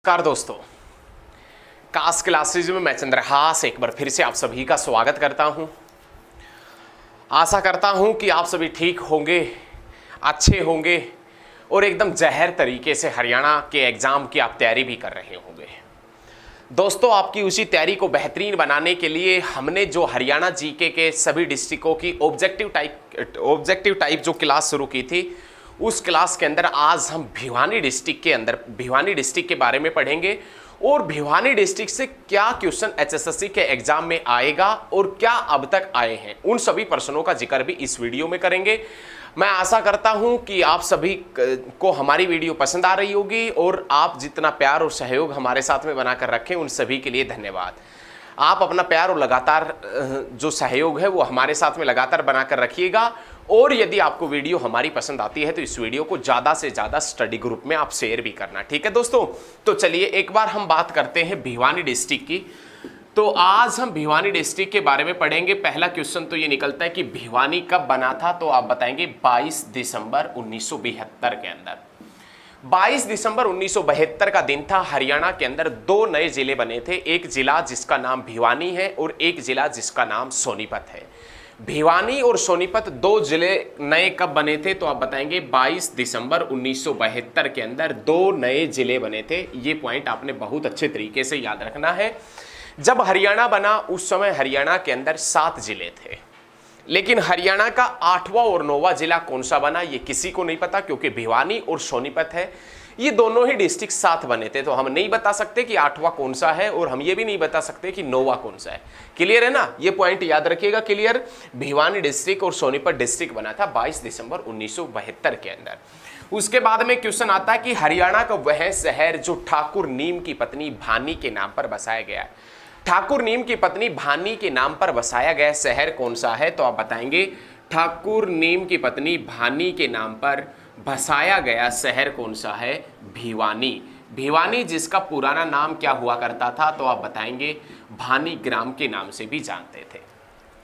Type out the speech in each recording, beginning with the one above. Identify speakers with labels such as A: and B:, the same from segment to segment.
A: नमस्कार दोस्तों, cast classes में मैं चंद्रहास एक बार फिर से आप सभी का स्वागत करता हूं। आशा करता हूं कि आप सभी ठीक होंगे, अच्छे होंगे और एकदम जहर तरीके से हरियाणा के एग्ज़ाम की आप तैयारी भी कर रहे होंगे। दोस्तों, आपकी उसी तैयारी को बेहतरीन बनाने के लिए हमने जो हरियाणा जीके के सभी डिस्ट्रिक्टों की ऑब्जेक्टिव टाइप जो क्लास शुरू की थी, उस क्लास के अंदर आज हम भिवानी डिस्ट्रिक्ट के बारे में पढ़ेंगे और भिवानी डिस्ट्रिक्ट से क्या क्वेश्चन एचएसएससी के एग्जाम में आएगा और क्या अब तक आए हैं, उन सभी प्रश्नों का जिक्र भी इस वीडियो में करेंगे। मैं आशा करता हूं कि आप सभी को हमारी वीडियो पसंद आ रही होगी और आप जितना प्यार और सहयोग हमारे साथ में बनाकर रखें, उन सभी के लिए धन्यवाद। आप अपना प्यार और लगातार जो सहयोग है वो हमारे साथ में लगातार बनाकर रखिएगा और यदि आपको वीडियो हमारी पसंद आती है तो इस वीडियो को ज़्यादा से ज़्यादा स्टडी ग्रुप में आप शेयर भी करना, ठीक है दोस्तों। तो चलिए एक बार हम बात करते हैं भिवानी डिस्ट्रिक्ट की। तो आज हम भिवानी डिस्ट्रिक्ट के बारे में पढ़ेंगे। पहला क्वेश्चन तो ये निकलता है कि भिवानी कब बना था, तो आप बताएंगे 22 दिसंबर 1972 के अंदर। 22 दिसंबर 1972 का दिन था। हरियाणा के अंदर दो नए जिले बने थे, एक जिला जिसका नाम भिवानी है और एक जिला जिसका नाम सोनीपत है। भिवानी और सोनीपत दो जिले नए कब बने थे, तो आप बताएंगे 22 दिसंबर 1972 के अंदर दो नए जिले बने थे। ये पॉइंट आपने बहुत अच्छे तरीके से याद रखना है। जब हरियाणा बना उस समय हरियाणा के अंदर 7 जिले थे, लेकिन हरियाणा का 8वां और 9वां जिला कौन सा बना ये किसी को नहीं पता, क्योंकि भिवानी और सोनीपत है, ये दोनों ही डिस्ट्रिक्ट साथ बने थे। तो हम नहीं बता सकते कि 8वां कौन सा है और हम ये भी नहीं बता सकते कि 9वां कौन सा है। क्लियर है ना, ये पॉइंट याद रखिएगा। क्लियर, भिवानी डिस्ट्रिक्ट और सोनीपत डिस्ट्रिक्ट बना था 22 दिसंबर 1972 के अंदर। उसके बाद में क्वेश्चन आता है कि हरियाणा का वह शहर जो ठाकुर नीम की पत्नी भानी के नाम पर बसाया गया है, ठाकुर नीम की पत्नी भानी के नाम पर बसाया गया शहर कौन सा है, तो आप बताएंगे ठाकुर नीम की पत्नी भानी के नाम पर बसाया गया शहर कौन सा है, भिवानी। भिवानी जिसका पुराना नाम क्या हुआ करता था, तो आप बताएंगे भानी ग्राम के नाम से भी जानते थे।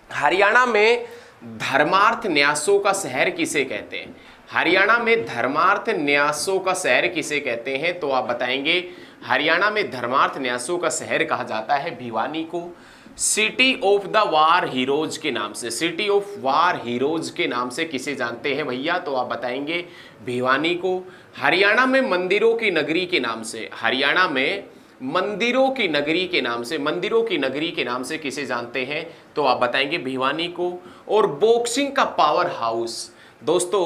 A: हरियाणा में धर्मार्थ न्यासों का शहर किसे कहते हैं, हरियाणा में धर्मार्थ न्यासों का शहर किसे कहते हैं, तो आप बताएंगे हरियाणा में धर्मार्थ न्यासों का शहर कहा जाता है भिवानी को। City of the war heroes के नाम से, सिटी ऑफ वार हीरोज के नाम से किसे जानते हैं भैया, तो आप बताएंगे भिवानी को। हरियाणा में मंदिरों की नगरी के नाम से, हरियाणा में मंदिरों की नगरी के नाम से, मंदिरों की नगरी के नाम से किसे जानते हैं, तो आप बताएंगे भिवानी को। और बॉक्सिंग का पावर हाउस, दोस्तों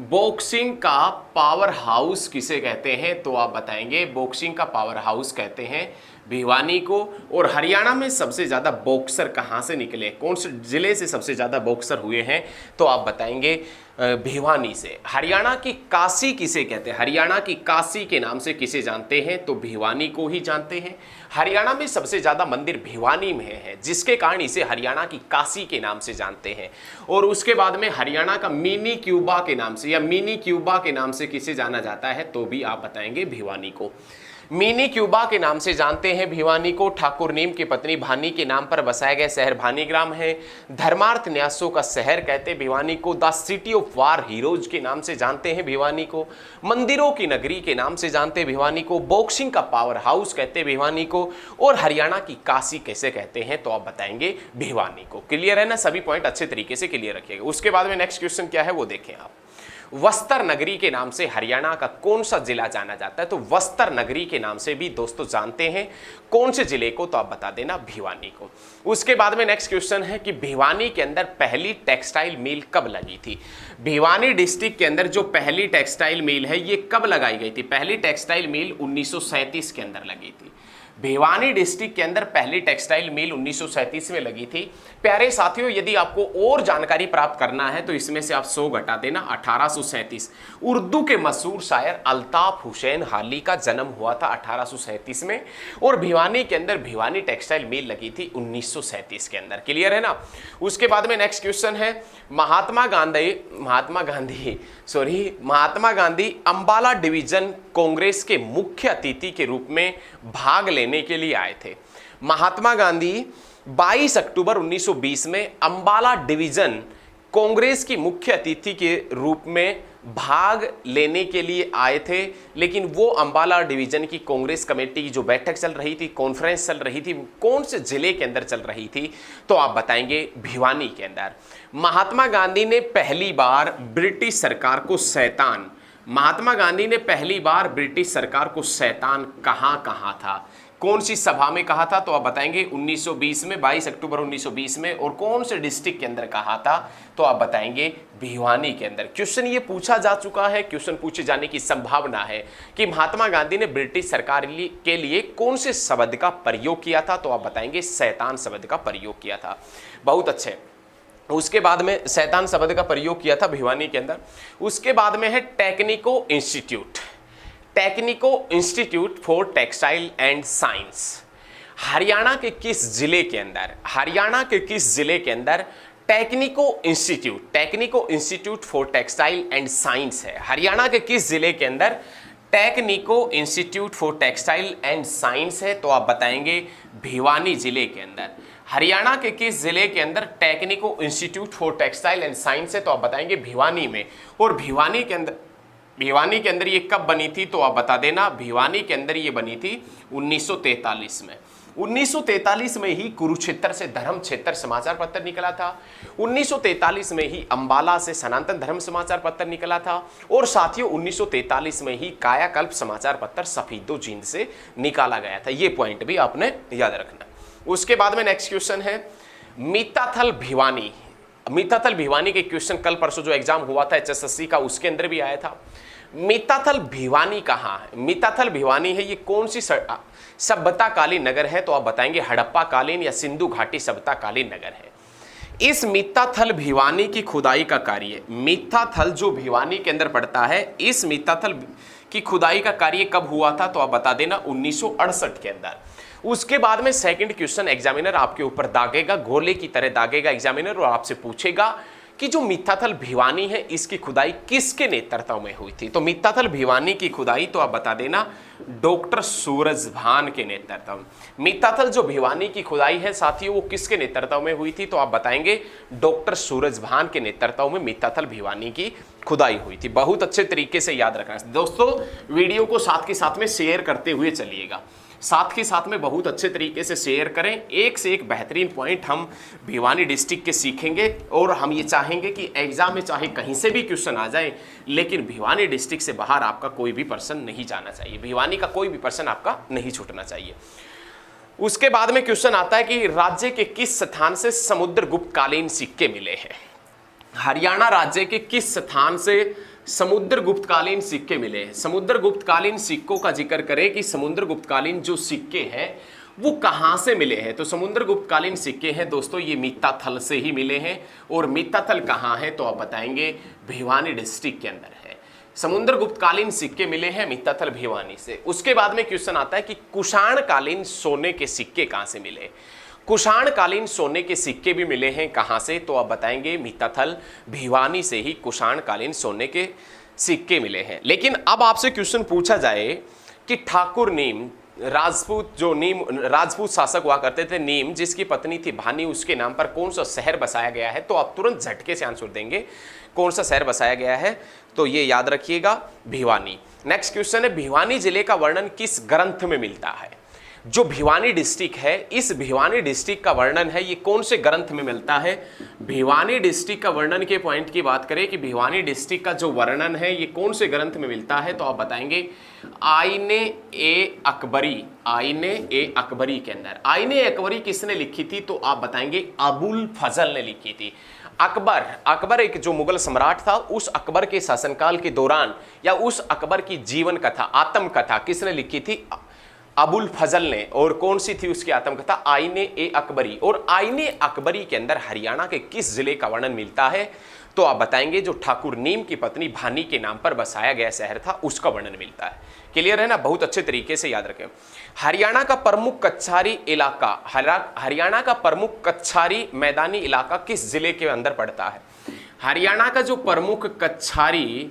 A: बॉक्सिंग का पावर हाउस किसे कहते हैं, तो आप बताएंगे बॉक्सिंग का पावर हाउस कहते हैं भिवानी को। और हरियाणा में सबसे ज़्यादा बॉक्सर कहाँ से निकले, कौन से जिले से सबसे ज़्यादा बॉक्सर हुए हैं, तो आप बताएंगे भिवानी से। हरियाणा की काशी किसे कहते हैं, हरियाणा की काशी के नाम से किसे जानते हैं, तो भिवानी को ही जानते हैं। हरियाणा में सबसे ज़्यादा मंदिर भिवानी में है, जिसके कारण इसे हरियाणा की काशी के नाम से जानते हैं। और उसके बाद में हरियाणा का मिनी क्यूबा के नाम से या मिनी क्यूबा के नाम से किसे जाना जाता है, तो भी आप बताएंगे भिवानी को। मिनी क्यूबा के नाम से जानते हैं भिवानी को। ठाकुर नीम की पत्नी भानी के नाम पर बसाया गया शहर भानीग्राम है। धर्मार्थ न्यासों का शहर कहते हैं भिवानी को। The city of war heroes के नाम से जानते हैं भिवानी को। मंदिरों की नगरी के नाम से जानते हैं भिवानी को। बॉक्सिंग का पावर हाउस कहते हैं भिवानी को। और हरियाणा की काशी कैसे कहते हैं, तो आप बताएंगे भिवानी को। क्लियर है ना, सभी पॉइंट अच्छे तरीके से क्लियर रखिएगा। उसके बाद में नेक्स्ट क्वेश्चन क्या है वो देखें आप। वस्त्र नगरी के नाम से हरियाणा का कौन सा जिला जाना जाता है, तो वस्त्र नगरी के नाम से भी दोस्तों जानते हैं कौन से जिले को, तो आप बता देना भिवानी को। उसके बाद में नेक्स्ट क्वेश्चन है कि भिवानी के अंदर पहली टेक्सटाइल मिल कब लगी थी। भिवानी डिस्ट्रिक्ट के अंदर जो पहली टेक्सटाइल मिल है ये कब लगाई गई थी, पहली टेक्सटाइल मिल 1937 के अंदर लगी थी। भिवानी डिस्ट्रिक्ट के अंदर पहली टेक्सटाइल मिल 1937 में लगी थी। प्यारे साथियों, यदि आपको और जानकारी प्राप्त करना है तो इसमें से आप 100 घटा देना। 1837 उर्दू के मशहूर शायर अल्ताफ हुसैन हाली का जन्म हुआ था 1837 में। और भिवानी के अंदर भिवानी टेक्सटाइल मिल लगी थी 1937 के अंदर। क्लियर है ना। उसके बाद में नेक्स्ट क्वेश्चन है महात्मा गांधी अंबाला डिवीजन कांग्रेस के मुख्य अतिथि के रूप में भाग लेने के लिए आए थे। महात्मा गांधी 22 अक्टूबर 1920 में अंबाला डिवीजन कांग्रेस की मुख्य अतिथि के रूप में भाग लेने के लिए आए थे, लेकिन वो अंबाला डिवीजन की कांग्रेस कमेटी की जो बैठक चल रही थी, कॉन्फ्रेंस चल रही थी, कौन से जिले के अंदर चल रही थी? तो आप बताएंगे भिवानी के अंदर। महात्मा गांधी ने पहली बार ब्रिटिश सरकार को शैतान, महात्मा गांधी ने पहली बार ब्रिटिश सरकार को शैतान कहां कहा था, कौन सी सभा में कहा था? तो आप बताएंगे 1920 में, 22 अक्टूबर 1920 में। और कौन से डिस्ट्रिक्ट के अंदर कहा था? तो आप बताएंगे भिवानी के अंदर। क्वेश्चन ये पूछा जा चुका है, क्वेश्चन पूछे जाने की संभावना है कि महात्मा गांधी ने ब्रिटिश सरकार के लिए कौन से शब्द का प्रयोग किया था? तो आप बताएंगे शैतान शब्द का प्रयोग किया था। बहुत अच्छे। उसके बाद में शैतान शब्द का प्रयोग किया था भिवानी के अंदर। उसके बाद में है Technico institute, Technico institute for textile and science. Haryana के किस जिले के अंदर, हरियाणा के किस जिले के अंदर Technico institute, Technico institute for textile and science है? हरियाणा के किस जिले के अंदर Technico institute for textile and science है? तो आप बताएंगे भिवानी जिले के अंदर। हरियाणा के किस जिले के अंदर Technico institute for textile and science है? तो आप बताएंगे भिवानी में। और भिवानी के अंदर ये कब बनी थी? तो आप बता देना। भिवानी के अंदर ये बनी थी 1943 में। 1943 में ही कुरुक्षेत्र से धर्म क्षेत्र समाचार पत्र निकला था। 1943 में ही अंबाला से सनातन धर्म समाचार पत्र निकला था। और साथियों 1943 में ही कायाकल्प समाचार पत्र सफेदो जींद से निकाला गया था। ये पॉइंट भी आपने याद रखना। उसके बाद में नेक्स्ट क्वेश्चन है मीताथल भिवानी। मीताथल भिवानी के क्वेश्चन कल परसों जो एग्जाम हुआ था HSSC का, उसके अंदर भी आया था। मीताथल भिवानी कहाँ है? मीताथल भिवानी है, ये कौन सी सभ्यता कालीन नगर है? तो आप बताएंगे हड़प्पा कालीन या सिंधु घाटी सभ्यता कालीन नगर है। इस मीताथल भिवानी की खुदाई का कार्य, मीताथल जो भिवानी के अंदर पड़ता है, इस मीताथल की खुदाई का कार्य कब हुआ था? तो आप बता देना 1968 के अंदर। उसके बाद में सेकंड क्वेश्चन एग्जामिनर आपके ऊपर दागेगा, गोले की तरह दागेगा एग्जामिनर, और आपसे पूछेगा कि जो मीताथल भिवानी है इसकी खुदाई किसके नेतृत्व में हुई थी? तो मीताथल भिवानी की खुदाई तो आप बता देना डॉक्टर सूरजभान के नेतृत्व में। मीताथल जो भिवानी की खुदाई है साथियों, वो किसके नेतृत्व में हुई थी? तो आप बताएंगे डॉक्टर सूरजभान के नेतृत्व में मीताथल भिवानी की खुदाई हुई थी। बहुत अच्छे तरीके से याद रखना दोस्तों। वीडियो को साथ के साथ में शेयर करते हुए चलिएगा, साथ ही साथ में बहुत अच्छे तरीके से शेयर करें। एक से एक बेहतरीन पॉइंट हम भिवानी डिस्ट्रिक्ट के सीखेंगे, और हम ये चाहेंगे कि एग्जाम में चाहे कहीं से भी क्वेश्चन आ जाए, लेकिन भिवानी डिस्ट्रिक्ट से बाहर आपका कोई भी पर्सन नहीं जाना चाहिए, भिवानी का कोई भी पर्सन आपका नहीं छूटना चाहिए। उसके बाद में क्वेश्चन आता है कि राज्य के किस स्थान से समुद्रगुप्तकालीन सिक्के मिले हैं? हरियाणा राज्य के किस स्थान से समुद्रगुप्तकालीन सिक्के मिले हैं? समुद्रगुप्तकालीन सिक्कों का जिक्र करें कि समुद्रगुप्तकालीन जो सिक्के हैं वो कहां से मिले हैं? तो समुद्रगुप्तकालीन सिक्के हैं दोस्तों ये मीताथल से ही मिले हैं। और मीताथल कहां है? तो आप बताएंगे भिवानी डिस्ट्रिक्ट के अंदर है। समुद्रगुप्तकालीन सिक्के मिले हैं मीताथल भिवानी से। उसके बाद में क्वेश्चन आता है कि कुषाणकालीन सोने के सिक्के कहां से मिले? कुषाणकालीन सोने के सिक्के भी मिले हैं कहां से? तो आप बताएंगे मीताथल भिवानी से ही कुषाणकालीन सोने के सिक्के मिले हैं। लेकिन अब आपसे क्वेश्चन पूछा जाए कि ठाकुर नीम, राजपूत जो नीम राजपूत शासक हुआ करते थे नीम, जिसकी पत्नी थी भानी, उसके नाम पर कौन सा शहर बसाया गया है? तो आप तुरंत झटके से आंसर देंगे कौन सा शहर बसाया गया है, तो ये याद रखिएगा भिवानी। नेक्स्ट क्वेश्चन है भिवानी जिले का वर्णन किस ग्रंथ में मिलता है? जो भिवानी डिस्ट्रिक्ट है, इस भिवानी डिस्ट्रिक्ट का वर्णन है ये कौन से ग्रंथ में मिलता है? भिवानी डिस्ट्रिक्ट का वर्णन के पॉइंट की बात करें कि भिवानी डिस्ट्रिक्ट का जो वर्णन है ये कौन से ग्रंथ में मिलता है? तो आप बताएंगे आईने ए अकबरी, आईने ए अकबरी के अंदर। आईने अकबरी किसने लिखी थी? तो आप बताएंगे अबुल फजल ने लिखी थी। अकबर एक जो मुगल सम्राट था, उस अकबर के शासनकाल के दौरान या उस अकबर की जीवन कथा, आत्मकथा किसने लिखी थी? अबुल फजल ने। और कौन सी थी उसकी आत्मकथा? आईने ए अकबरी। और आईने अकबरी के अंदर हरियाणा के किस जिले का वर्णन मिलता है? तो आप बताएंगे जो ठाकुर नीम की पत्नी भानी के नाम पर बसाया गया शहर था उसका वर्णन मिलता है। क्लियर है ना? बहुत अच्छे तरीके से याद रखें। हरियाणा का प्रमुख कच्छारी इलाका, हरियाणा का प्रमुख कच्छारी मैदानी इलाका किस जिले के अंदर पड़ता है? हरियाणा का जो प्रमुख कच्छारी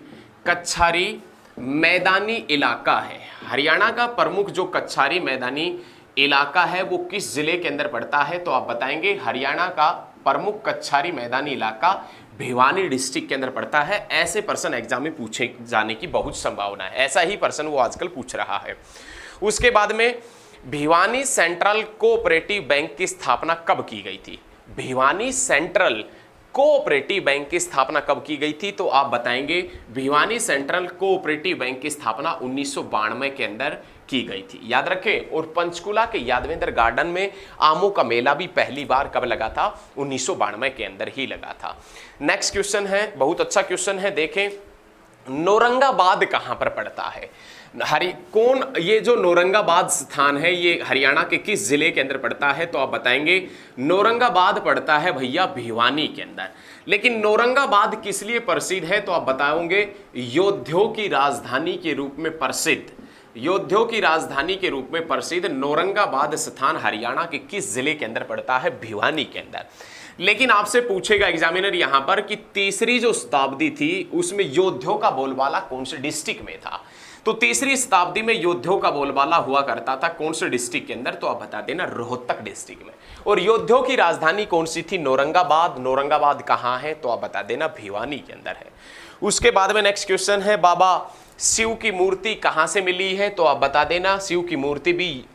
A: मैदानी इलाका है, हरियाणा का प्रमुख जो कच्छारी मैदानी इलाका है वो किस जिले के अंदर पड़ता है? तो आप बताएंगे हरियाणा का प्रमुख कच्छारी मैदानी इलाका भिवानी डिस्ट्रिक्ट के अंदर पड़ता है। ऐसे प्रश्न एग्जाम में पूछे जाने की बहुत संभावना है, ऐसा ही प्रश्न वो आजकल पूछ रहा है। उसके बाद में भिवानी सेंट्रल कोऑपरेटिव बैंक की स्थापना कब की गई थी? भिवानी सेंट्रल कोऑपरेटिव बैंक की स्थापना कब की गई थी? तो आप बताएंगे भिवानी सेंट्रल कोऑपरेटिव बैंक की स्थापना 1992 के अंदर की गई थी, याद रखें। और पंचकुला के यादवेंद्र गार्डन में आमों का मेला भी पहली बार कब लगा था? 1992 के अंदर ही लगा था। नेक्स्ट क्वेश्चन है, बहुत अच्छा क्वेश्चन है, देखें नौरंगाबाद कहां पर पड़ता है? ये जो नौरंगाबाद स्थान है ये हरियाणा के किस जिले के अंदर पड़ता है? तो आप बताएंगे नौरंगाबाद पड़ता है भैया भिवानी के अंदर। लेकिन नौरंगाबाद किस लिए प्रसिद्ध है? तो आप बताओगे योद्धाओं की राजधानी के रूप में प्रसिद्ध, योद्धाओं की राजधानी के रूप में प्रसिद्ध नौरंगाबाद स्थान हरियाणा के किस जिले के अंदर पड़ता है? भिवानी के अंदर। लेकिन आपसे पूछेगा एग्जामिनर यहां पर कि तीसरी जो शताब्दी थी उसमें योद्धाओं का बोलबाला कौन से डिस्ट्रिक्ट में था? तो तीसरी शताब्दी में योद्धाओं का बोलबाला हुआ करता था कौन से डिस्ट्रिक्ट के अंदर? तो आप बता देना रोहतक डिस्ट्रिक्ट में। और योद्धाओं की राजधानी कौन सी थी? नौरंगाबाद। नौरंगाबाद कहां है? तो आप बता देना भिवानी के अंदर है। उसके बाद में नेक्स्ट क्वेश्चन है बाबा शिव की मूर्ति कहां से मिली है? तो आप बता देना शिव की मूर्ति भी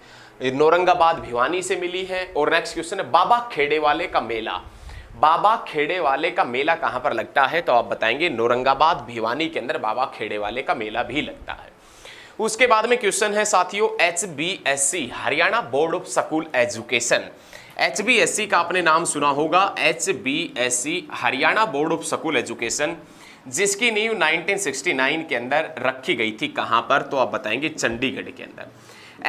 A: नौरंगाबाद भिवानी से मिली है। और नेक्स्ट क्वेश्चन है बाबा खेड़ेवाले का मेला, बाबा खेड़ेवाले का मेला कहां पर लगता है? तो आप बताएंगे नौरंगाबाद भिवानी के अंदर बाबा खेड़ेवाले का मेला भी लगता है। उसके बाद में क्वेश्चन है साथियों HBSC Haryana board of school education. HBSC का आपने नाम सुना होगा, HBSC Haryana board of school education, जिसकी नींव 1969 के अंदर रखी गई थी। कहां पर? तो आप बताएंगे चंडीगढ़ के अंदर।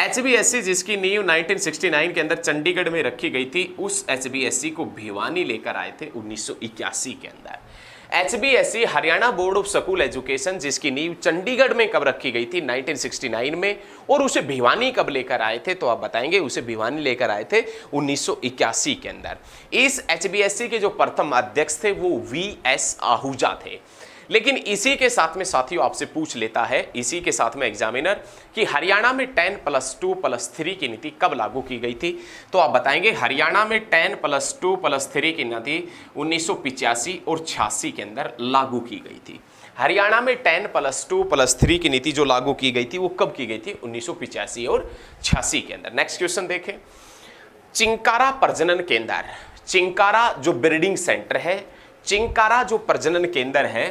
A: HBSC जिसकी नींव 1969 के अंदर चंडीगढ़ में रखी गई थी, उस HBSC को भिवानी लेकर आए थे 1981 के अंदर। HBSC Haryana board of school education जिसकी नींव चंडीगढ़ में कब रखी गई थी? 1969 में। और उसे भिवानी कब लेकर आए थे? तो आप बताएंगे उसे भिवानी लेकर आए थे 1981 के अंदर। इस HBSC के जो प्रथम अध्यक्ष थे वो VS आहूजा थे। लेकिन इसी के साथ में साथियों आपसे पूछ लेता है, इसी के साथ में एग्जामिनर, कि हरियाणा में 10+2+3 की नीति कब लागू की गई थी? तो आप बताएंगे हरियाणा में 10+2+3 की नीति 1985 और 86 के अंदर लागू की गई थी। हरियाणा में 10+2+3 की नीति जो लागू की गई थी वो कब की गई थी? 1985 और 86 के अंदर। नेक्स्ट क्वेश्चन देखें, चिंकारा प्रजनन केंद्र, चिंकारा जो ब्रीडिंग सेंटर है, चिंकारा जो प्रजनन केंद्र है,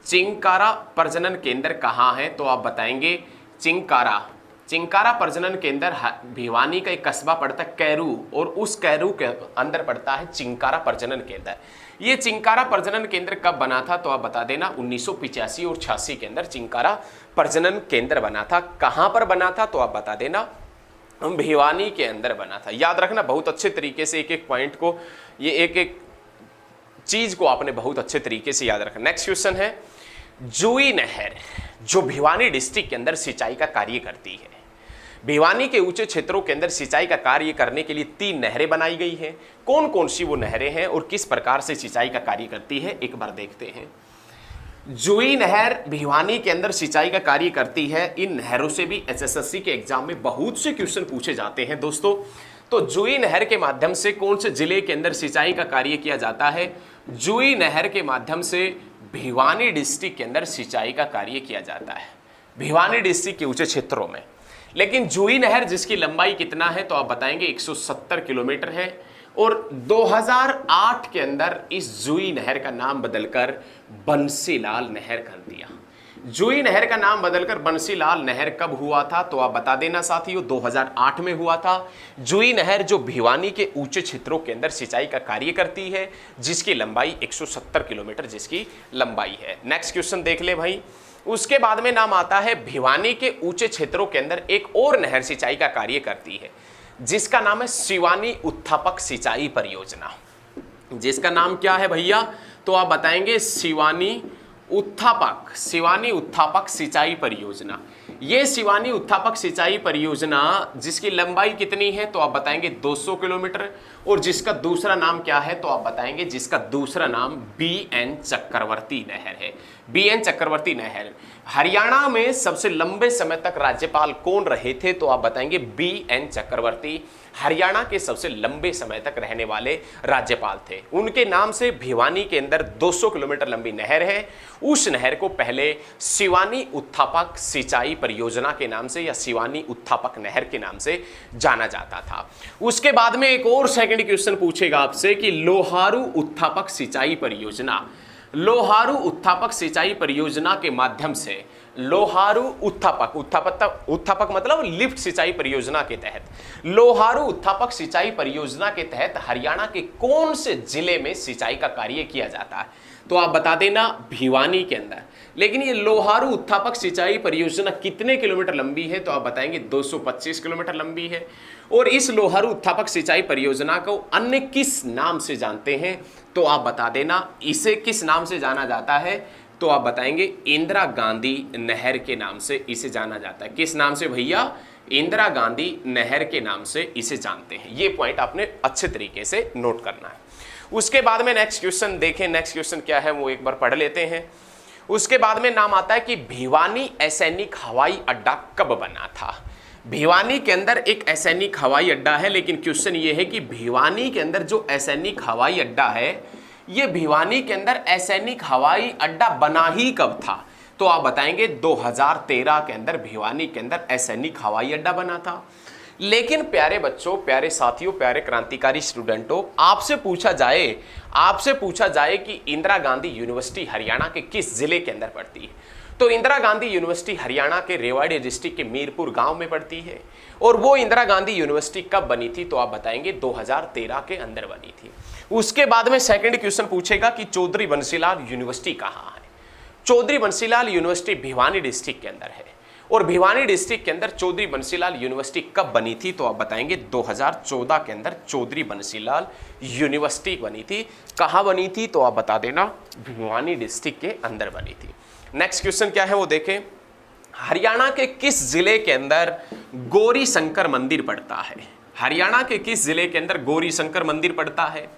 A: चिंकारा प्रजनन केंद्र कहाँ है? तो आप बताएंगे चिंकारा, चिंकारा प्रजनन केंद्र भिवानी का एक कस्बा पड़ता है कैरू, और उस कैरू के अंदर पड़ता है चिंकारा प्रजनन केंद्र। ये चिंकारा प्रजनन केंद्र कब बना था? तो आप बता देना 1985 और 86 के अंदर चिंकारा प्रजनन केंद्र बना था। कहाँ पर बना था? तो आप बता देना भिवानी के अंदर बना था। याद रखना बहुत अच्छे तरीके से, एक एक पॉइंट को, ये एक एक चीज को आपने बहुत अच्छे तरीके से याद रखना। नेक्स्ट क्वेश्चन है जुई नहर जो भिवानी डिस्ट्रिक्ट के अंदर सिंचाई का कार्य करती है। भिवानी के ऊंचे क्षेत्रों के अंदर सिंचाई का कार्य करने के लिए 3 नहरें बनाई गई हैं। कौन कौन सी वो नहरें हैं और किस प्रकार से सिंचाई का कार्य करती है, एक बार देखते हैं। जुई नहर भिवानी के अंदर सिंचाई का कार्य करती है। इन नहरों से भी SSSC के एग्जाम में बहुत से क्वेश्चन पूछे जाते हैं दोस्तों। तो जुई नहर के माध्यम से कौन से जिले के अंदर सिंचाई का कार्य किया जाता है? जुई नहर के माध्यम से भिवानी डिस्ट्रिक्ट के अंदर सिंचाई का कार्य किया जाता है, भिवानी डिस्ट्रिक्ट के ऊंचे क्षेत्रों में। लेकिन जुई नहर जिसकी लंबाई कितना है? तो आप बताएंगे 170 किलोमीटर है। और 2008 के अंदर इस जुई नहर का नाम बदलकर बंसीलाल नहर कर दिया। जुई नहर का नाम बदलकर बंसीलाल नहर कब हुआ था? तो आप बता देना साथियों 2008 में हुआ था। जुई नहर जो भिवानी के ऊंचे क्षेत्रों के अंदर सिंचाई का कार्य करती है, जिसकी लंबाई 170 किलोमीटर जिसकी लंबाई है। नेक्स्ट क्वेश्चन देख ले भाई। उसके बाद में नाम आता है भिवानी के ऊंचे क्षेत्रों के अंदर एक और नहर सिंचाई का कार्य करती है, जिसका नाम है शिवानी उत्थापक सिंचाई परियोजना। जिसका नाम क्या है भैया? तो आप बताएंगे शिवानी उत्थापक, शिवानी उत्थापक सिंचाई परियोजना। ये शिवानी उत्थापक सिंचाई परियोजना जिसकी लंबाई कितनी है तो आप बताएंगे 200 किलोमीटर, और जिसका दूसरा नाम क्या है तो आप बताएंगे जिसका दूसरा नाम BN चक्रवर्ती नहर है। BN चक्रवर्ती नहर। हरियाणा में सबसे लंबे समय तक राज्यपाल कौन रहे थे तो आप बताएंगे BN चक्रवर्ती हरियाणा के सबसे लंबे समय तक रहने वाले राज्यपाल थे। उनके नाम से भिवानी के अंदर 200 किलोमीटर लंबी नहर है। उस नहर को पहले शिवानी उत्थापक सिंचाई परियोजना के नाम से या शिवानी उत्थापक नहर के नाम से जाना जाता था। उसके बाद में एक और सेकंड क्वेश्चन पूछेगा आपसे कि लोहारू उत्थापक सिंचाई परियोजना, लोहारू उत्थापक सिंचाई परियोजना के माध्यम से लोहारू उत्थापक, उत्थापक मतलब लिफ्ट सिंचाई परियोजना के तहत, लोहारू उत्थापक सिंचाई परियोजना के तहत हरियाणा के कौन से जिले में सिंचाई का कार्य किया जाता है तो आप बता देना भिवानी के अंदर। लेकिन ये लोहारू उत्थापक सिंचाई परियोजना कितने किलोमीटर लंबी है तो आप बताएंगे 225 किलोमीटर लंबी है। और इस लोहारू उत्थापक सिंचाई परियोजना को अन्य किस नाम से जानते हैं तो आप बता देना, इसे किस नाम से जाना जाता है तो आप बताएंगे इंदिरा गांधी नहर के नाम से इसे जाना जाता है। किस नाम से भैया? इंदिरा गांधी नहर के नाम से इसे जानते हैं। ये पॉइंट आपने अच्छे तरीके से नोट करना है। उसके बाद में नेक्स्ट क्वेश्चन देखें, नेक्स्ट क्वेश्चन क्या है वो एक बार पढ़ लेते हैं। उसके बाद में नाम आता है कि भिवानी असैनिक हवाई अड्डा कब बना था। भिवानी के अंदर एक असैनिक हवाई अड्डा है, लेकिन क्वेश्चन ये है कि भिवानी के अंदर जो असैनिक हवाई अड्डा है ये भिवानी के अंदर असैनिक हवाई अड्डा बना ही कब था तो आप बताएंगे 2013 के अंदर भिवानी के अंदर असैनिक हवाई अड्डा बना था। लेकिन प्यारे बच्चों, प्यारे साथियों, प्यारे क्रांतिकारी स्टूडेंटों, आपसे पूछा जाए कि इंदिरा गांधी यूनिवर्सिटी हरियाणा के किस जिले के अंदर पड़ती है तो इंदिरा गांधी यूनिवर्सिटी हरियाणा के रेवाड़ी डिस्ट्रिक्ट के मीरपुर गांव में पड़ती है। और वो इंदिरा गांधी यूनिवर्सिटी कब बनी थी तो आप बताएंगे 2013 के अंदर बनी थी। उसके बाद में सेकंड क्वेश्चन पूछेगा कि चौधरी बंसीलाल यूनिवर्सिटी कहाँ है। चौधरी बंसीलाल यूनिवर्सिटी भिवानी डिस्ट्रिक्ट के अंदर है। और भिवानी डिस्ट्रिक्ट के अंदर चौधरी बंसीलाल यूनिवर्सिटी कब बनी थी तो आप बताएंगे 2014 के अंदर चौधरी बंसीलाल यूनिवर्सिटी बनी थी। कहाँ बनी थी तो आप बता देना, भिवानी डिस्ट्रिक्ट के अंदर बनी थी। नेक्स्ट क्वेश्चन क्या है वो देखें। हरियाणा के किस जिले के अंदर गौरी शंकर मंदिर पड़ता है। हरियाणा के किस जिले के अंदर गौरी शंकर मंदिर पड़ता है।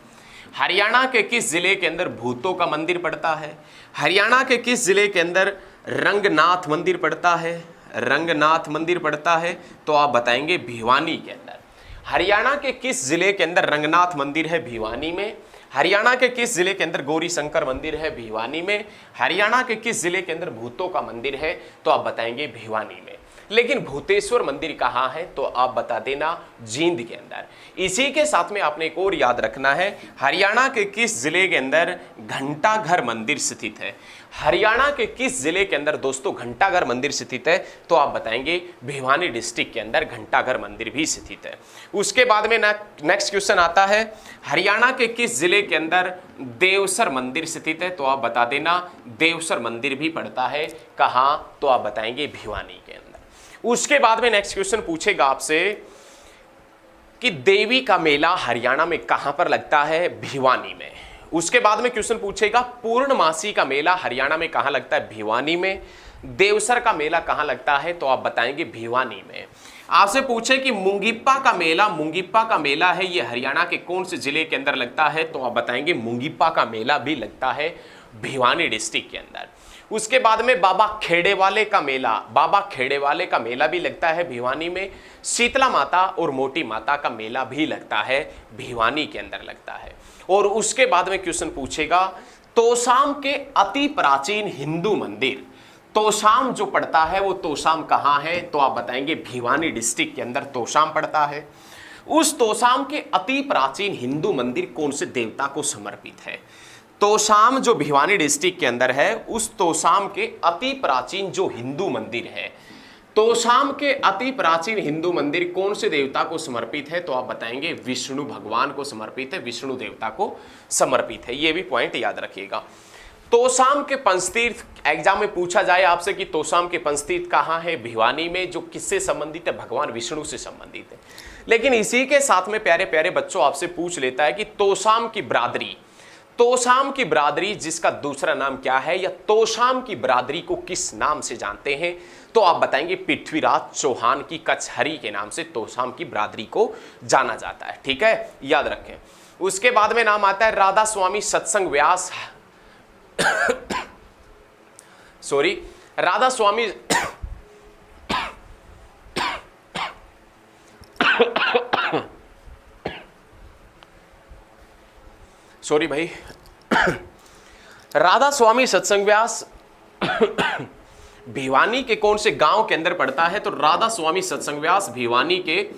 A: हरियाणा के किस जिले के अंदर भूतों का मंदिर पड़ता है। हरियाणा के किस जिले के अंदर रंगनाथ मंदिर पड़ता है। रंगनाथ मंदिर पड़ता है तो आप बताएंगे भिवानी के अंदर। हरियाणा के किस जिले के अंदर रंगनाथ मंदिर है? भिवानी में। हरियाणा के किस जिले के अंदर गौरी शंकर मंदिर है? भिवानी में। हरियाणा के किस जिले के अंदर भूतों का मंदिर है तो आप बताएंगे भिवानी में। लेकिन भूतेश्वर मंदिर कहाँ है तो आप बता देना, जींद के अंदर। इसी के साथ में आपने एक और याद रखना है, हरियाणा के किस जिले के अंदर घंटाघर मंदिर स्थित है। हरियाणा के किस जिले के अंदर दोस्तों घंटाघर मंदिर स्थित है तो आप बताएंगे भिवानी डिस्ट्रिक्ट के अंदर घंटाघर मंदिर भी स्थित है। उसके बाद में नेक्स्ट क्वेश्चन आता है, हरियाणा के किस जिले के अंदर देवसर मंदिर स्थित है तो आप बता देना, देवसर मंदिर भी पड़ता है। कहाँ तो आप बताएंगे भिवानी के अंदर। उसके बाद में नेक्स्ट क्वेश्चन पूछेगा आपसे कि देवी का मेला हरियाणा में कहां पर लगता है? भिवानी में। उसके बाद में क्वेश्चन पूछेगा पूर्णमासी का मेला हरियाणा में कहां लगता है? भिवानी में। देवसर का मेला कहां लगता है तो आप बताएंगे भिवानी में। आपसे पूछे कि मुंगीप्पा का मेला है ये हरियाणा के कौन से जिले के अंदर लगता है तो आप बताएंगे मुंगीप्पा का मेला भी लगता है भिवानी डिस्ट्रिक्ट के अंदर। उसके बाद में बाबा खेड़ेवाले का मेला भी लगता है भिवानी में। शीतला माता और मोटी माता का मेला भी लगता है भिवानी के अंदर लगता है। और उसके बाद में क्वेश्चन पूछेगा तोशाम के अति प्राचीन हिंदू मंदिर, तोशाम जो पड़ता है वो तोशाम कहाँ है तो आप बताएंगे भिवानी डिस्ट्रिक्ट के अंदर तोशाम पड़ता है। उस तोशाम के अति प्राचीन हिंदू मंदिर कौन से देवता को समर्पित है? तोशाम जो भिवानी डिस्ट्रिक्ट के अंदर है, उस तोशाम के अति प्राचीन जो हिंदू मंदिर है, तोशाम के अति प्राचीन हिंदू मंदिर कौन से देवता को समर्पित है तो आप बताएंगे विष्णु भगवान को समर्पित है, विष्णु देवता को समर्पित है। ये भी पॉइंट याद रखिएगा। तोशाम के पंचतीर्थ एग्जाम में पूछा जाए आपसे कि तोशाम के पंचतीर्थ कहाँ है? भिवानी में, जो किससे संबंधित है? भगवान विष्णु से संबंधित है। लेकिन इसी के साथ में प्यारे प्यारे बच्चों आपसे पूछ लेता है कि तोशाम की तोशाम की बिरादरी जिसका दूसरा नाम क्या है, या तोशाम की बिरादरी को किस नाम से जानते हैं, तो आप बताएंगे पृथ्वीराज चौहान की कचहरी के नाम से तोशाम की बिरादरी को जाना जाता है। ठीक है, याद रखें। उसके बाद में नाम आता है राधा स्वामी सत्संग व्यास सॉरी राधा स्वामी सॉरी भाई राधा स्वामी सत्संग व्यास भिवानी के कौन से गांव के अंदर पड़ता है, तो राधा स्वामी सत्संग व्यास भिवानी के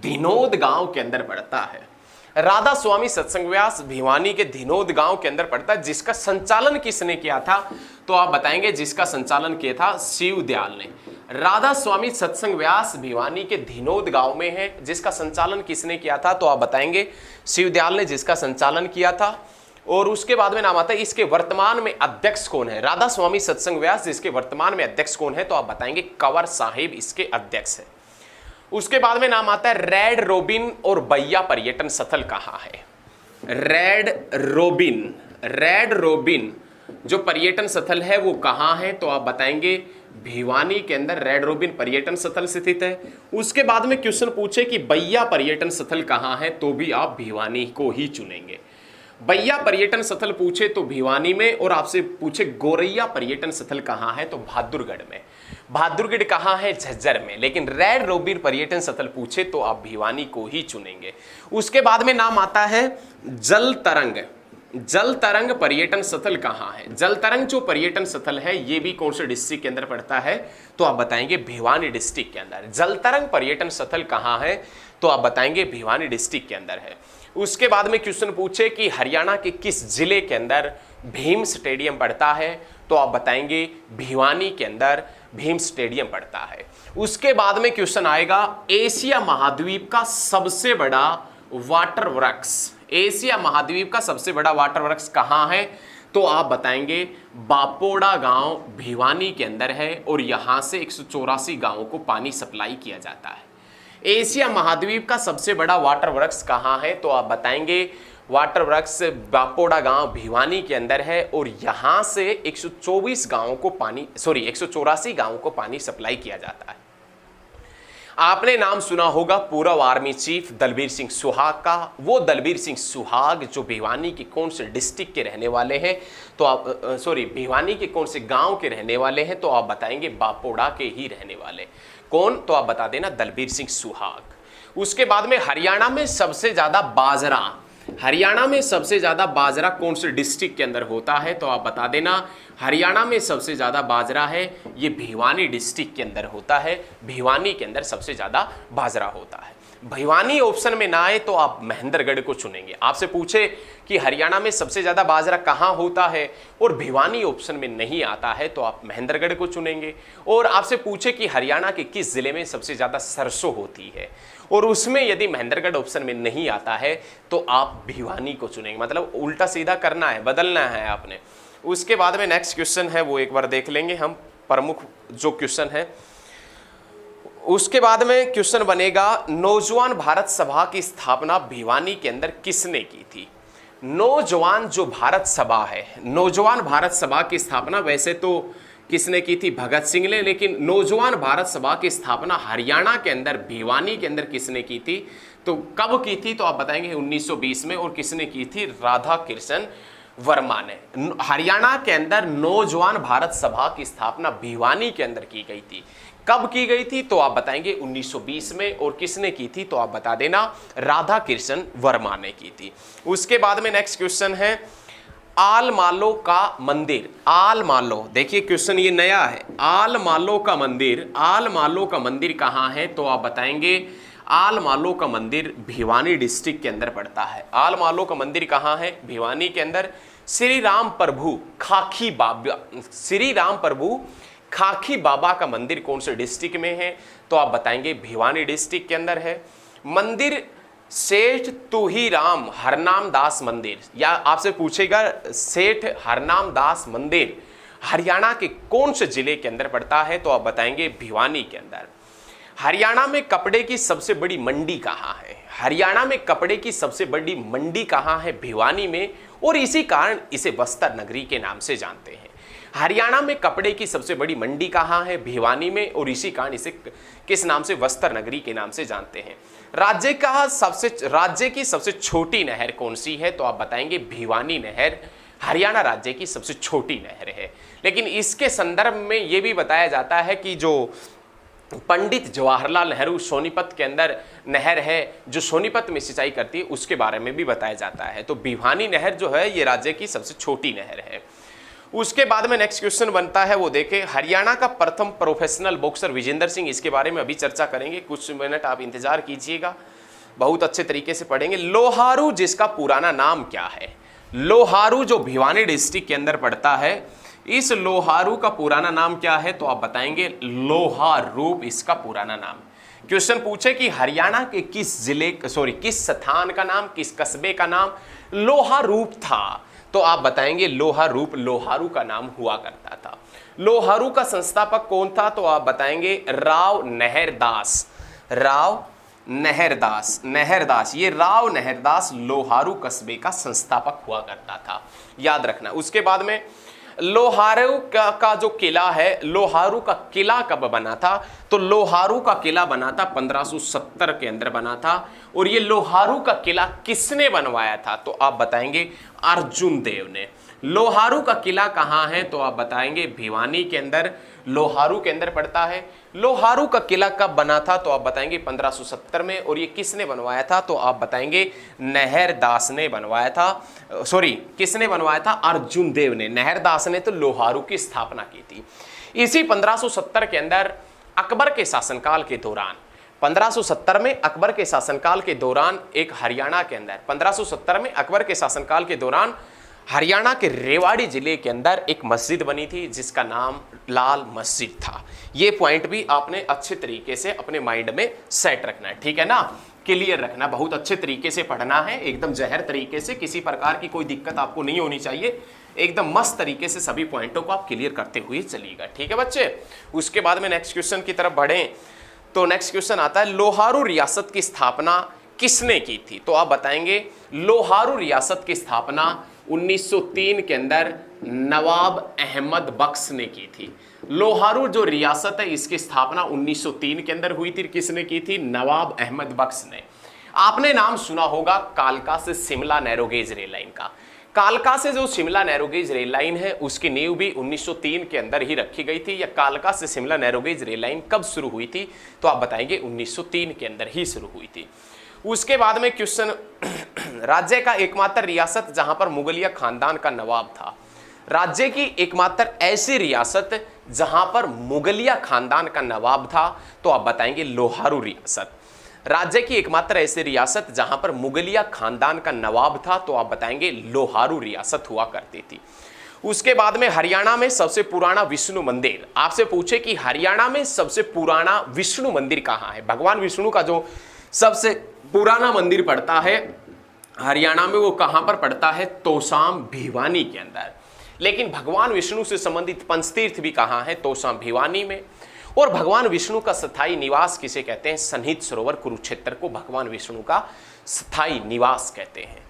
A: धिनोद गांव के अंदर पड़ता है। राधा स्वामी सत्संग व्यास भिवानी के धिनोद गांव के अंदर पड़ता है। जिसका संचालन किसने किया था, तो आप बताएंगे जिसका संचालन किया था शिवदयाल ने। राधा स्वामी सत्संग व्यास भिवानी के धिनोद गांव में है। जिसका संचालन किसने किया था, तो आप बताएंगे शिवदयाल ने जिसका संचालन किया था। और उसके बाद में नाम आता है इसके वर्तमान में अध्यक्ष कौन है, राधा स्वामी सत्संग व्यास जिसके वर्तमान में अध्यक्ष कौन है, तो आप बताएंगे कंवर साहिब इसके अध्यक्ष है। उसके बाद में नाम आता है रेड रोबिन और बैया पर्यटन स्थल कहाँ है। रेड रोबिन जो पर्यटन स्थल है वो कहाँ है, तो आप बताएंगे भिवानी के अंदर रेड रोबिन पर्यटन स्थल स्थित है। उसके बाद में क्वेश्चन पूछे कि बैया पर्यटन स्थल कहाँ है, तो भी आप भिवानी को ही चुनेंगे। बैया पर्यटन स्थल पूछे तो भिवानी में, और आपसे पूछे गोरैया पर्यटन स्थल कहाँ है, तो बहादुरगढ़ में। बहादुरगढ़ कहाँ है, झज्जर में। लेकिन रेड रोबिन पर्यटन स्थल पूछे तो आप भिवानी को ही चुनेंगे। उसके बाद में नाम आता है जल तरंग पर्यटन स्थल कहाँ है। जल तरंग जो पर्यटन स्थल है ये भी कौन से डिस्ट्रिक्ट के अंदर पड़ता है, तो आप बताएंगे भिवानी डिस्ट्रिक्ट के अंदर। जल तरंग पर्यटन स्थल कहाँ है, तो आप बताएंगे भिवानी डिस्ट्रिक्ट के अंदर है। उसके बाद में क्वेश्चन पूछे कि हरियाणा के किस जिले के अंदर भीम स्टेडियम पड़ता है, तो आप बताएंगे भिवानी के अंदर भीम स्टेडियम पड़ता है। उसके बाद में क्वेश्चन आएगा एशिया महाद्वीप का सबसे बड़ा वाटर वृक्ष, एशिया महाद्वीप का सबसे बड़ा वाटर वृक्ष कहाँ है, तो आप बताएंगे बापोड़ा गांव भिवानी के अंदर है। और यहां से 184 गांवों को पानी सप्लाई किया जाता है। एशिया महाद्वीप का सबसे बड़ा वाटर वृक्ष कहाँ है, तो आप बताएंगे वाटर वृक्ष बापोड़ा गांव भिवानी के अंदर है। और यहां से 124 गांवों को पानी 184 गांवों को पानी सप्लाई किया जाता है। आपने नाम सुना होगा पूर्व आर्मी चीफ दलबीर सिंह सुहाग का। वो दलबीर सिंह सुहाग जो भिवानी के कौन से डिस्ट्रिक्ट के रहने वाले हैं, तो आप भिवानी के कौन से गांव के रहने वाले हैं, तो आप बताएंगे बापोड़ा के ही रहने वाले। कौन, तो आप बता देना दलबीर सिंह सुहाग। उसके बाद में हरियाणा में सबसे ज्यादा बाजरा कौन से डिस्ट्रिक्ट के अंदर होता है, तो आप बता देना हरियाणा में सबसे ज्यादा बाजरा है ये भिवानी डिस्ट्रिक्ट के अंदर होता है। भिवानी के अंदर सबसे ज्यादा बाजरा होता है। भिवानी ऑप्शन में ना आए तो आप महेंद्रगढ़ को चुनेंगे। आपसे पूछे कि हरियाणा में सबसे ज्यादा बाजरा कहाँ होता है और भिवानी ऑप्शन में नहीं आता है, तो आप महेंद्रगढ़ को चुनेंगे। और आपसे पूछे कि हरियाणा के किस जिले में सबसे ज्यादा सरसों होती है, और उसमें यदि महेंद्रगढ़ ऑप्शन में नहीं आता है तो आप भिवानी को चुनेंगे। मतलब उल्टा सीधा करना है, बदलना है आपने। उसके बाद में नेक्स्ट क्वेश्चन है वो एक बार देख लेंगे हम, प्रमुख जो क्वेश्चन है। उसके बाद में क्वेश्चन बनेगा नौजवान भारत सभा की स्थापना भिवानी के अंदर किसने की थी। नौजवान जो भारत सभा है, नौजवान भारत सभा की स्थापना वैसे तो किसने की थी, भगत सिंह ने। लेकिन नौजवान भारत सभा की स्थापना हरियाणा के अंदर भिवानी के अंदर किसने की थी, तो कब की थी, तो आप बताएंगे 1920 में। और किसने की थी, राधा कृष्ण वर्मा ने। हरियाणा के अंदर नौजवान भारत सभा की स्थापना भिवानी के अंदर की गई थी। कब की गई थी, तो आप बताएंगे 1920 में। और किसने की थी, तो आप बता देना राधा कृष्ण वर्मा ने की थी। उसके बाद में नेक्स्ट क्वेश्चन है आलमालो का मंदिर। आलमालो, देखिए क्वेश्चन ये नया है। आलमालो का मंदिर कहाँ है, तो आप बताएंगे आलमालो का मंदिर भिवानी डिस्ट्रिक्ट के अंदर पड़ता है। आलमालो का मंदिर कहाँ है, भिवानी के अंदर। श्री राम प्रभु खाकी बाबा का मंदिर कौन से डिस्ट्रिक्ट में है, तो आप बताएंगे भिवानी डिस्ट्रिक्ट के अंदर है। मंदिर सेठ तुहीराम हरनाम दास मंदिर, या आपसे पूछेगा सेठ हरनाम दास मंदिर हरियाणा के कौन से जिले के अंदर पड़ता है, तो आप बताएंगे भिवानी के अंदर। हरियाणा में कपड़े की सबसे बड़ी मंडी कहाँ है? हरियाणा में कपड़े की सबसे बड़ी मंडी कहाँ है? भिवानी में, और इसी कारण इसे बस्तर नगरी के नाम से जानते हैं। हरियाणा में कपड़े की सबसे बड़ी मंडी कहाँ है? भिवानी में, और इसी कारण इसे किस नाम से? बस्तर नगरी के नाम से जानते हैं। राज्य की सबसे छोटी नहर कौन सी है? तो आप बताएंगे भिवानी नहर हरियाणा राज्य की सबसे छोटी नहर है। लेकिन इसके संदर्भ में यह भी बताया जाता है कि जो पंडित जवाहरलाल नेहरू सोनीपत के अंदर नहर है जो सोनीपत में सिंचाई करती है, उसके बारे में भी बताया जाता है। तो भिवानी नहर जो है ये राज्य की सबसे छोटी नहर है। उसके बाद में नेक्स्ट क्वेश्चन बनता है, वो देखें, हरियाणा का प्रथम प्रोफेशनल बॉक्सर विजेंद्र सिंह, इसके बारे में अभी चर्चा करेंगे, कुछ मिनट आप इंतजार कीजिएगा, बहुत अच्छे तरीके से पढ़ेंगे। लोहारू जिसका पुराना नाम क्या है? लोहारू जो भिवानी डिस्ट्रिक्ट के अंदर पड़ता है, इस लोहारू का पुराना नाम क्या है? तो आप बताएंगे लोहारूप इसका पुराना नाम। क्वेश्चन पूछे कि हरियाणा के किस स्थान का नाम, किस कस्बे का नाम लोहारूप था? तो आप बताएंगे लोहारूप लोहारू का नाम हुआ करता था। लोहारू का संस्थापक कौन था? तो आप बताएंगे राव नहरदास। राव नहरदास, ये राव नहरदास लोहारू कस्बे का संस्थापक हुआ करता था, याद रखना। उसके बाद में लोहारू का जो किला है, लोहारू का किला कब बना था? तो लोहारू का किला बना था 1570 के अंदर बना था। और ये लोहारू का किला किसने बनवाया था? तो आप बताएंगे अर्जुन देव ने। लोहारू का किला कहाँ है? तो आप बताएंगे भिवानी के अंदर, लोहारू के अंदर पड़ता है। लोहारू का किला कब बना था? तो आप बताएंगे 1570 में। और ये किसने बनवाया था? तो आप बताएंगे नहरदास ने बनवाया था। किसने बनवाया था? अर्जुन देव ने। नहरदास ने तो लोहारू की स्थापना की थी। इसी 1570 के अंदर अकबर के शासनकाल के दौरान, 1570 में अकबर के शासनकाल के दौरान एक हरियाणा के अंदर, 1570 में अकबर के शासनकाल के दौरान हरियाणा के रेवाड़ी जिले के अंदर एक मस्जिद बनी थी जिसका नाम लाल मस्जिद था। ये पॉइंट भी आपने अच्छे तरीके से अपने माइंड में सेट रखना है, ठीक है ना, क्लियर रखना, बहुत अच्छे तरीके से पढ़ना है, एकदम जहर तरीके से, किसी प्रकार की कोई दिक्कत आपको नहीं होनी चाहिए, एकदम मस्त तरीके से सभी पॉइंटों को आप क्लियर करते हुए चलिएगा, ठीक है बच्चे। उसके बाद में नेक्स्ट क्वेश्चन की तरफ बढ़ें तो नेक्स्ट क्वेश्चन आता है, लोहारू रियासत की स्थापना किसने की थी? तो आप बताएंगे लोहारू रियासत की स्थापना 1903 के अंदर नवाब अहमद बख्श ने की थी। लोहारू जो रियासत है इसकी स्थापना 1903 के अंदर हुई थी। किसने की थी? नवाब अहमद बख्श ने। आपने नाम सुना होगा कालका से शिमला नैरोगेज रेल लाइन का। कालका से जो शिमला नैरोगेज रेल लाइन है उसकी नींव भी 1903 के अंदर ही रखी गई थी। या कालका से शिमला नैरोगेज रेल लाइन कब शुरू हुई थी? तो आप बताएंगे 1903 के अंदर ही शुरू हुई थी। उसके बाद में क्वेश्चन, राज्य का एकमात्र रियासत जहां पर मुगलिया खानदान का नवाब था। राज्य की एकमात्र ऐसी रियासत जहां पर मुगलिया खानदान का नवाब था, तो आप बताएंगे लोहारू रियासत। राज्य की एकमात्र ऐसी रियासत जहां पर मुगलिया खानदान का नवाब था, तो आप बताएंगे लोहारू रियासत हुआ करती थी। उसके बाद में हरियाणा में सबसे पुराना विष्णु मंदिर, आपसे पूछे कि हरियाणा में सबसे पुराना विष्णु मंदिर कहां है? भगवान विष्णु का जो सबसे पुराना मंदिर पड़ता है हरियाणा में, वो कहां पर पड़ता है? तोशाम भिवानी के अंदर। लेकिन भगवान विष्णु से संबंधित पंचतीर्थ भी कहां है? तोशाम भिवानी में। और भगवान विष्णु का स्थायी निवास किसे कहते हैं? सन्निहित सरोवर कुरुक्षेत्र को भगवान विष्णु का स्थायी निवास कहते हैं।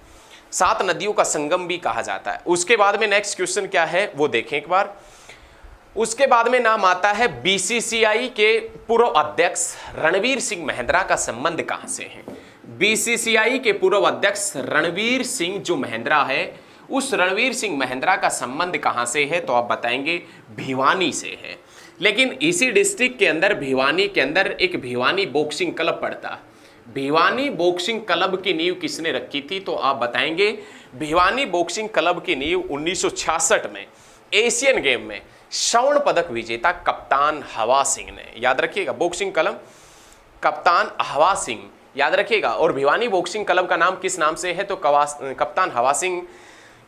A: 7 नदियों का संगम भी कहा जाता है। उसके बाद में नेक्स्ट क्वेश्चन क्या है वो देखें एक बार। उसके बाद में नाम आता है बीसीसीआई के पूर्व अध्यक्ष रणवीर सिंह महेंद्रा का संबंध कहां से है? बीसीसीआई के पूर्व अध्यक्ष रणवीर सिंह जो महेंद्रा है, उस रणवीर सिंह महेंद्रा का संबंध कहां से है? तो आप बताएंगे भिवानी से है। लेकिन इसी डिस्ट्रिक्ट के अंदर भिवानी के अंदर एक भिवानी बॉक्सिंग क्लब पड़ता है। भिवानी बॉक्सिंग क्लब की नींव किसने रखी थी? तो आप बताएंगे भिवानी बॉक्सिंग क्लब की नींव 1966 में एशियन गेम में स्वर्ण पदक विजेता कप्तान हवा सिंह ने। याद रखिएगा, बॉक्सिंग क्लब कप्तान हवा सिंह, याद रखिएगा। और भिवानी बॉक्सिंग क्लब का नाम किस नाम से है? तो कप्तान हवा सिंह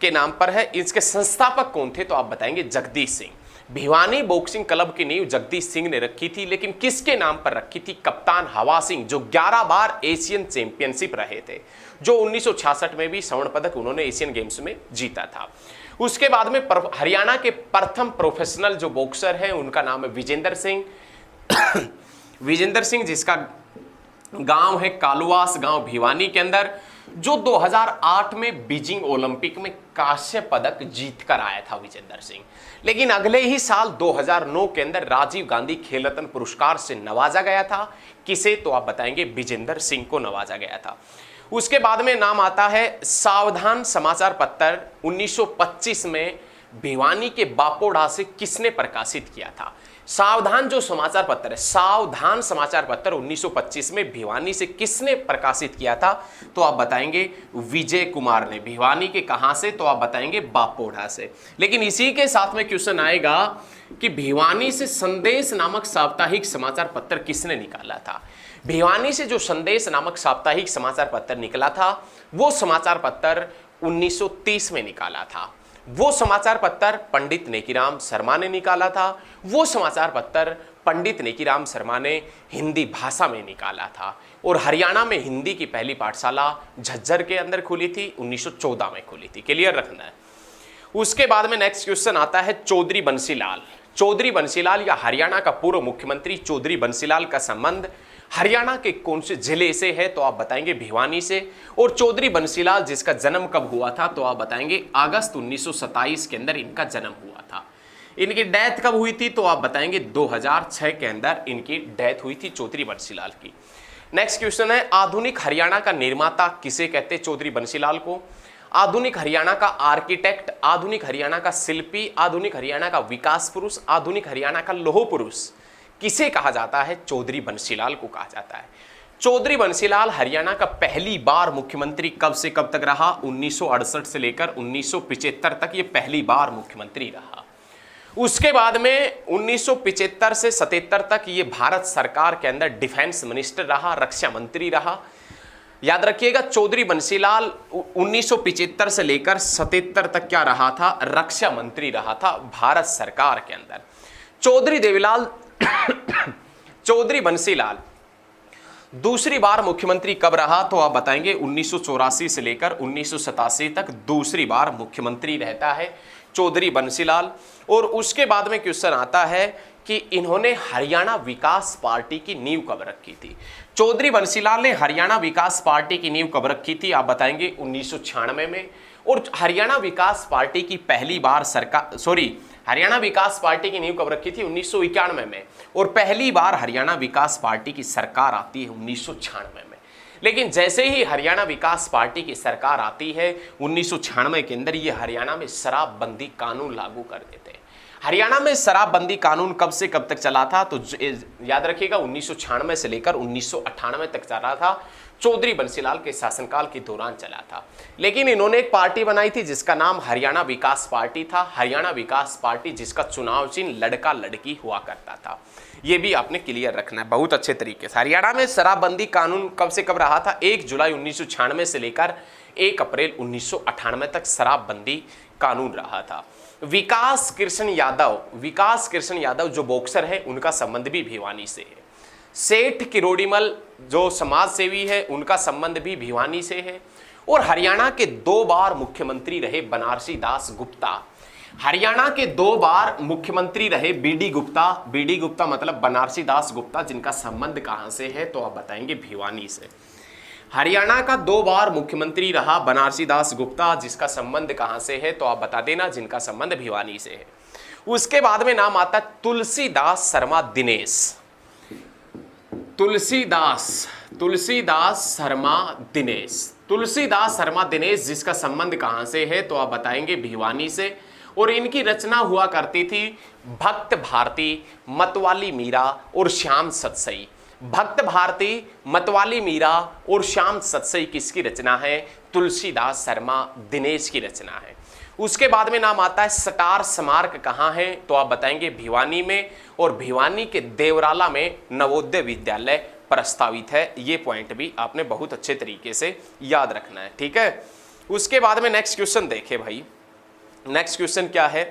A: के नाम पर है। इसके संस्थापक कौन थे? तो आप बताएंगे जगदीश सिंह। भिवानी बॉक्सिंग क्लब की नींव जगदीश सिंह ने रखी थी, लेकिन किसके नाम पर रखी थी? कप्तान हवा सिंह, जो 11 बार एशियन चैंपियनशिप रहे थे, जो 1966 में भी स्वर्ण पदक उन्होंने एशियन गेम्स में जीता था। उसके बाद में हरियाणा के प्रथम प्रोफेशनल जो बॉक्सर हैं उनका नाम है विजेंद्र सिंह। विजेंद्र सिंह जिसका गांव है कालुवास गांव भिवानी के अंदर, जो 2008 में बीजिंग ओलंपिक में कांस्य पदक जीत कर आया था विजेंद्र सिंह। लेकिन अगले ही साल 2009 के अंदर राजीव गांधी खेल रत्न पुरस्कार से नवाजा गया था। किसे? तो आप बताएंगे विजेंद्र सिंह को नवाजा गया था। उसके बाद में नाम आता है सावधान समाचार पत्र, 1925 में भिवानी के बापोड़ा से किसने प्रकाशित किया था? सावधान जो समाचार पत्र है, सावधान समाचार पत्र 1925 में भिवानी से किसने प्रकाशित किया था? तो आप बताएंगे विजय कुमार ने। भिवानी के कहां से? तो आप बताएंगे बापोड़ा से। लेकिन इसी के साथ में क्वेश्चन आएगा कि भिवानी से संदेश नामक साप्ताहिक समाचार पत्र किसने निकाला था? भिवानी से जो संदेश नामक साप्ताहिक समाचार पत्र निकला था, वो समाचार पत्र 1930 में निकाला था। वो समाचार पत्र पंडित नेकीराम शर्मा ने निकाला था। वो समाचार पत्र पंडित नेकीराम शर्मा ने हिंदी भाषा में निकाला था। और हरियाणा में हिंदी की पहली पाठशाला झज्जर के अंदर खुली थी, 1914 में खुली थी। क्लियर रखना है। उसके बाद में नेक्स्ट क्वेश्चन आता है चौधरी बंसीलाल। चौधरी बंसीलाल या हरियाणा का पूर्व मुख्यमंत्री चौधरी बंसीलाल का संबंध हरियाणा के कौन से जिले से है? तो आप बताएंगे भिवानी से। और चौधरी बंसीलाल जिसका जन्म कब हुआ था? तो आप बताएंगे अगस्त 1927 के अंदर इनका जन्म हुआ था। इनकी डेथ कब हुई थी? तो आप बताएंगे 2006 के अंदर इनकी डेथ हुई थी चौधरी बंसीलाल की। नेक्स्ट क्वेश्चन है आधुनिक हरियाणा का निर्माता किसे कहते? चौधरी बंसीलाल को। आधुनिक हरियाणा का आर्किटेक्ट, आधुनिक हरियाणा का शिल्पी, आधुनिक हरियाणा का विकास पुरुष, आधुनिक हरियाणा का लौह पुरुष किसे कहा जाता है? चौधरी बंसीलाल को कहा जाता है। चौधरी बंसीलाल हरियाणा का पहली बार मुख्यमंत्री कब से कब तक रहा? 1968 से लेकर 1975 तक ये पहली बार मुख्यमंत्री रहा। उसके बाद में 1975 से 77 तक ये भारत सरकार के अंदर डिफेंस मिनिस्टर रहा, रक्षा मंत्री रहा। याद रखिएगा चौधरी बंसीलाल 1975 से लेकर 77 तक क्या रहा था? रक्षा मंत्री रहा था भारत सरकार के अंदर। चौधरी देवीलाल चौधरी बंसीलाल दूसरी बार मुख्यमंत्री कब रहा? तो आप बताएंगे 1984 से लेकर 1987 तक दूसरी बार मुख्यमंत्री रहता है चौधरी बंसीलाल। और उसके बाद में क्वेश्चन आता है कि इन्होंने हरियाणा विकास पार्टी की नींव कब रखी थी? चौधरी बंसीलाल ने हरियाणा विकास पार्टी की नींव कब रखी थी? आप बताएंगे 1996 में। और हरियाणा विकास पार्टी की पहली बार हरियाणा विकास पार्टी की नींव कब रखी थी? 1991 में। और पहली बार हरियाणा विकास पार्टी की सरकार आती है 1996 में। लेकिन जैसे ही हरियाणा विकास पार्टी की सरकार आती है 1996 के अंदर, ये हरियाणा में शराबबंदी कानून लागू कर देते हैं। हरियाणा में शराबबंदी कानून कब से कब तक चला था? तो याद रखिएगा 1996 से लेकर 1998 तक चला था। चौधरी बंसीलाल के शासनकाल के दौरान चला था। लेकिन इन्होंने एक पार्टी बनाई थी जिसका नाम हरियाणा विकास पार्टी था। हरियाणा विकास पार्टी जिसका चुनाव चिन्ह लड़का लड़की हुआ करता था। ये भी आपने क्लियर रखना है बहुत अच्छे तरीके से। हरियाणा में शराबबंदी कानून कब से कब रहा था? 1 जुलाई 1996 से लेकर 1 अप्रैल 1998 तक शराबबंदी कानून रहा था। विकास कृष्ण यादव जो बॉक्सर है, उनका संबंध भी भिवानी से है। सेठ किरोड़ीमल जो समाज सेवी है, उनका संबंध भी भिवानी से है। और हरियाणा के 2 बार मुख्यमंत्री रहे बनारसी दास गुप्ता। हरियाणा के 2 बार मुख्यमंत्री रहे बीडी गुप्ता मतलब बनारसी दास गुप्ता, जिनका संबंध कहां से है? तो आप बताएंगे भिवानी से। हरियाणा का 2 बार मुख्यमंत्री रहा बनारसी दास गुप्ता, जिसका संबंध कहां से है? तो आप बता देना, जिनका संबंध भिवानी से है। उसके बाद में नाम आता तुलसीदास शर्मा दिनेश। तुलसीदास शर्मा दिनेश जिसका संबंध कहां से है? तो आप बताएंगे भिवानी से। और इनकी रचना हुआ करती थी भक्त भारती, मतवाली मीरा और श्याम सतसई। भक्त भारती, मतवाली मीरा और श्याम सतसई किसकी रचना है? तुलसीदास शर्मा दिनेश की रचना है। उसके बाद में नाम आता है सटार स्मारक कहाँ है? तो आप बताएंगे भिवानी में। और भिवानी के देवराला में नवोदय विद्यालय प्रस्तावित है। ये पॉइंट भी आपने बहुत अच्छे तरीके से याद रखना है, ठीक है। उसके बाद में नेक्स्ट क्वेश्चन देखे भाई। नेक्स्ट क्वेश्चन क्या है?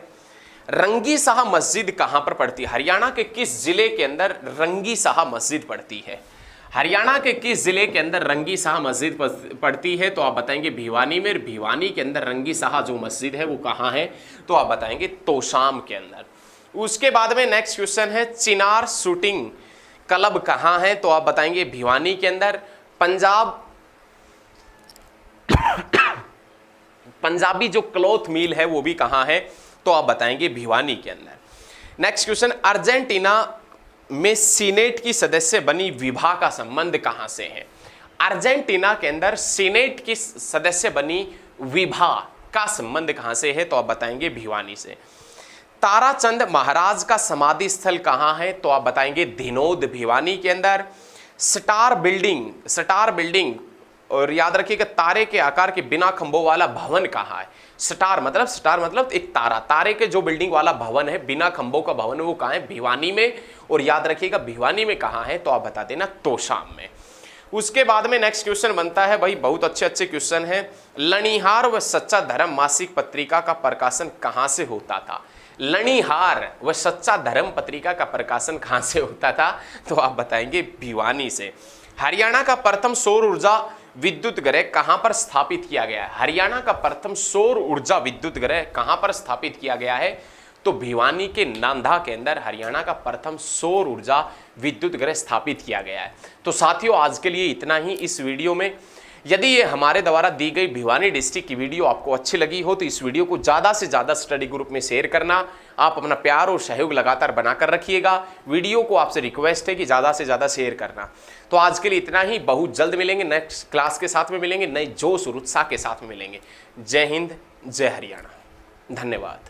A: रंगी साहा मस्जिद कहां पर पड़ती है? हरियाणा के किस जिले के अंदर रंगी साहा मस्जिद पड़ती है? हरियाणा के किस जिले के अंदर रंगी साहा मस्जिद पड़ती है? तो आप बताएंगे भिवानी में। भिवानी के अंदर रंगी साहा जो मस्जिद है वो कहाँ है? तो आप बताएंगे तोशाम के अंदर। उसके बाद में नेक्स्ट क्वेश्चन है चिनार शूटिंग क्लब कहाँ है, तो आप बताएंगे भिवानी के अंदर। पंजाबी जो क्लॉथ मिल है वो भी कहाँ है, तो आप बताएंगे भिवानी के अंदर। नेक्स्ट क्वेश्चन, अर्जेंटीना में सीनेट की सदस्य बनी विभा का संबंध कहां से है? अर्जेंटीना के अंदर सीनेट की सदस्य बनी विभा का संबंध कहां से है, तो आप बताएंगे भिवानी से। ताराचंद महाराज का समाधि स्थल कहां है, तो आप बताएंगे धिनोद भिवानी के अंदर। स्टार बिल्डिंग और याद रखिएगा तारे के आकार के बिना खंभों वाला भवन कहाँ है? स्टार मतलब एक तारा, तारे के जो बिल्डिंग वाला भवन है बिना खंभों का भवन है वो कहाँ है? भिवानी में। और याद रखिएगा भिवानी में कहाँ है, तो आप बता देना तोशाम में। उसके बाद में नेक्स्ट क्वेश्चन बनता है भाई, बहुत अच्छे क्वेश्चन है। लणिहार व सच्चा धर्म मासिक पत्रिका का प्रकाशन कहाँ से होता था? लणिहार व सच्चा धर्म पत्रिका का प्रकाशन कहाँ से होता था, तो आप बताएंगे भिवानी से। हरियाणा का प्रथम सौर ऊर्जा विद्युत ग्रह कहां पर स्थापित किया गया है? हरियाणा का प्रथम सौर ऊर्जा विद्युत ग्रह कहां पर स्थापित किया गया है, तो भिवानी के नांदा के अंदर हरियाणा का प्रथम सौर ऊर्जा विद्युत ग्रह स्थापित किया गया है। तो साथियों आज के लिए इतना ही इस वीडियो में। यदि ये हमारे द्वारा दी गई भिवानी डिस्ट्रिक्ट की वीडियो आपको अच्छी लगी हो तो इस वीडियो को ज़्यादा से ज़्यादा स्टडी ग्रुप में शेयर करना। आप अपना प्यार और सहयोग लगातार बनाकर रखिएगा। वीडियो को आपसे रिक्वेस्ट है कि ज़्यादा से ज़्यादा शेयर करना। तो आज के लिए इतना ही, बहुत जल्द मिलेंगे, नेक्स्ट क्लास के साथ में मिलेंगे, नए जोश और उत्साह के साथ में मिलेंगे। जय हिंद, जय हरियाणा, धन्यवाद।